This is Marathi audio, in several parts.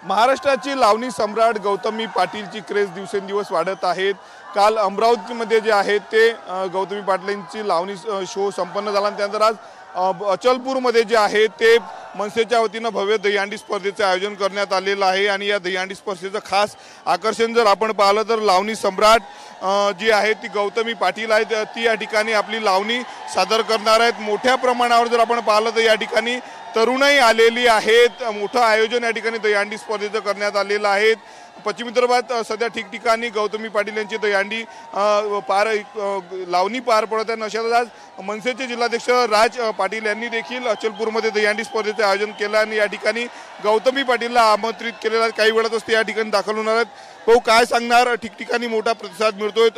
महाराष्ट्राची लावणी सम्राट गौतमी पाटीलची क्रेज दिवसेंदिवस वाढत आहेत। काल अमरावतीमध्ये जे आहे ते गौतमी पाटलांची लावणी शो संपन्न झाला आणि त्यानंतर आज अचलपूरमध्ये जे आहे ते मनसेच्या वतीने भव्य दहीहंडी स्पर्धेचे आयोजन करण्यात आलेलं आहे आणि या दहीहंडी स्पर्धेचं खास आकर्षण जर आपण पाहिलं तर लावणी सम्राट जी आहे ती गौतमी पाटील आहेत, ती या ठिकाणी आपली लावणी सादर करणार आहेत। मोठ्या प्रमाणावर जर आपण पाहिलं तर या ठिकाणी तरुणाई आलेली आहेत। मोठं आयोजन या ठिकाणी दहीहंडी स्पर्धेचं करण्यात आलेलं आहे। पश्चिम विदर्भात सध्या ठिकठिकाणी गौतमी पाटील यांची दहीहंडी लावणी पार पडत आहे। अशातच आज मनसेचे जिल्हाध्यक्ष राज पाटील यांनी देखील अचलपूरमध्ये दहीहंडी स्पर्धेचे आयोजन केलं आणि या ठिकाणी गौतमी पाटीलला आमंत्रित केलेलं आहे। काही वेळातच ते या ठिकाणी दाखल होणार आहेत। भाऊ काय सांगणार, ठिकठिकाणी मोठा प्रतिसाद मिळतोय,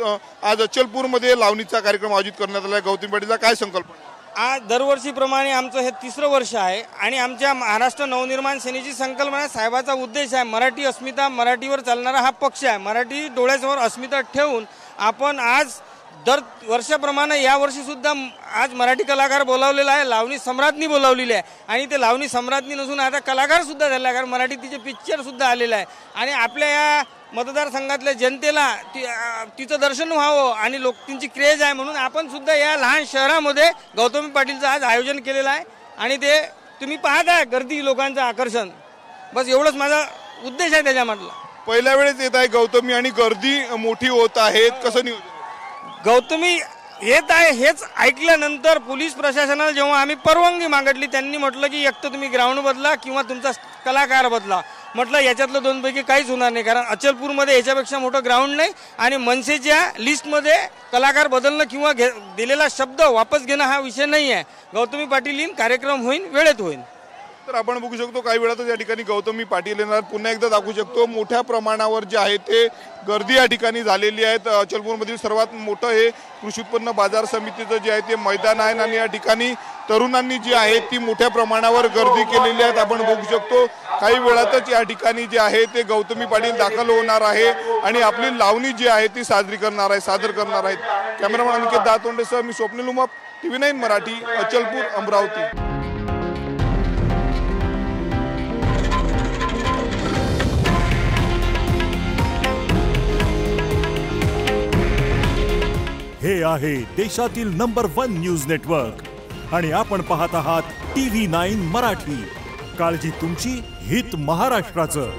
आज अचलपूरमध्ये लावणीचा कार्यक्रम आयोजित करण्यात आला आहे, गौतमी पाटीलचा काय संकल्पना? आज दरवर्षीप्रमाणे आमचं हे तिसरं वर्ष आहे आणि आमच्या महाराष्ट्र नवनिर्माण सेनेची संकल्पना साहेबाचा उद्देश आहे मराठी अस्मिता, मराठीवर चालणारा हा पक्ष आहे। मराठी डोळ्यासमोर अस्मिता ठेवून आपण आज दर वर्षाप्रमाणे यावर्षी सुद्धा आज मराठी कलाकार बोलावलेला आहे, लावणी सम्राटनी बोलावलेली आहे आणि ते लावणी सम्राटनी नसून आता कलाकार सुद्धा झाले, कारण मराठी तिचे पिक्चर सुद्धा आलेलं आहे आणि आपल्या या मतदारसंघातल्या जनतेला तिचं दर्शन व्हावं आणि त्यांची क्रेज आहे म्हणून आपण सुद्धा या लहान शहरामध्ये गौतमी पाटीलचं आज आयोजन केलेलं आहे आणि ते तुम्ही पाहताय गर्दी, लोकांचं आकर्षण, बस एवढंच माझा उद्देश आहे त्याच्यामधला। पहिल्या वेळेस येत आहे गौतमी आणि गर्दी मोठी होत आहे, कसं नियोजन? गौतमी येत आहे हेच ऐकल्यानंतर पोलीस प्रशासनाला जेव्हा आम्ही परवानगी मागितली त्यांनी म्हटलं की एक तर तुम्ही ग्राउंड बदला किंवा तुमचा कलाकार बदला। म्हटलं याच्यातलं दोनपैकी काहीच होणार नाही, कारण अचलपूरमध्ये याच्यापेक्षा मोठं ग्राउंड नाही आणि मनसेच्या लिस्टमध्ये कलाकार बदलणं किंवा दिलेला शब्द वापस घेणं हा विषय नाही आहे। गौतमी पाटील येईन, कार्यक्रम होईल, वेळेत होईल। तर आपण बघू शकतो काही वेळातच या ठिकाणी गौतमी पाटील येणार, पुन्हा एकदा दाखवू शकतो मोठ्या प्रमाणावर जे आहे ते गर्दी या ठिकाणी झालेली आहे। अचलपूरमधील सर्वात मोठं हे कृषी उत्पन्न बाजार समितीचं जे आहे ते मैदान आहे आणि या ठिकाणी तरुणांनी जी आहे ती मोठ्या प्रमाणावर गर्दी केलेली आहे। आपण बघू शकतो काही वेळातच या ठिकाणी जे आहे ते गौतमी पाटील दाखल होणार आहे आणि आपली लावणी जी आहे ती सादर करणार आहेत। कॅमेरामॅन अनिकेत दातोंडेसह मी स्वप्नील उमाप, TV9 मराठी, अचलपूर, अमरावती। हे आहे देशातील नंबर 1 न्यूज नेटवर्क आणि आपण पाहत आहात TV9 मराठी। काळजी तुमची, हित महाराष्ट्राचं।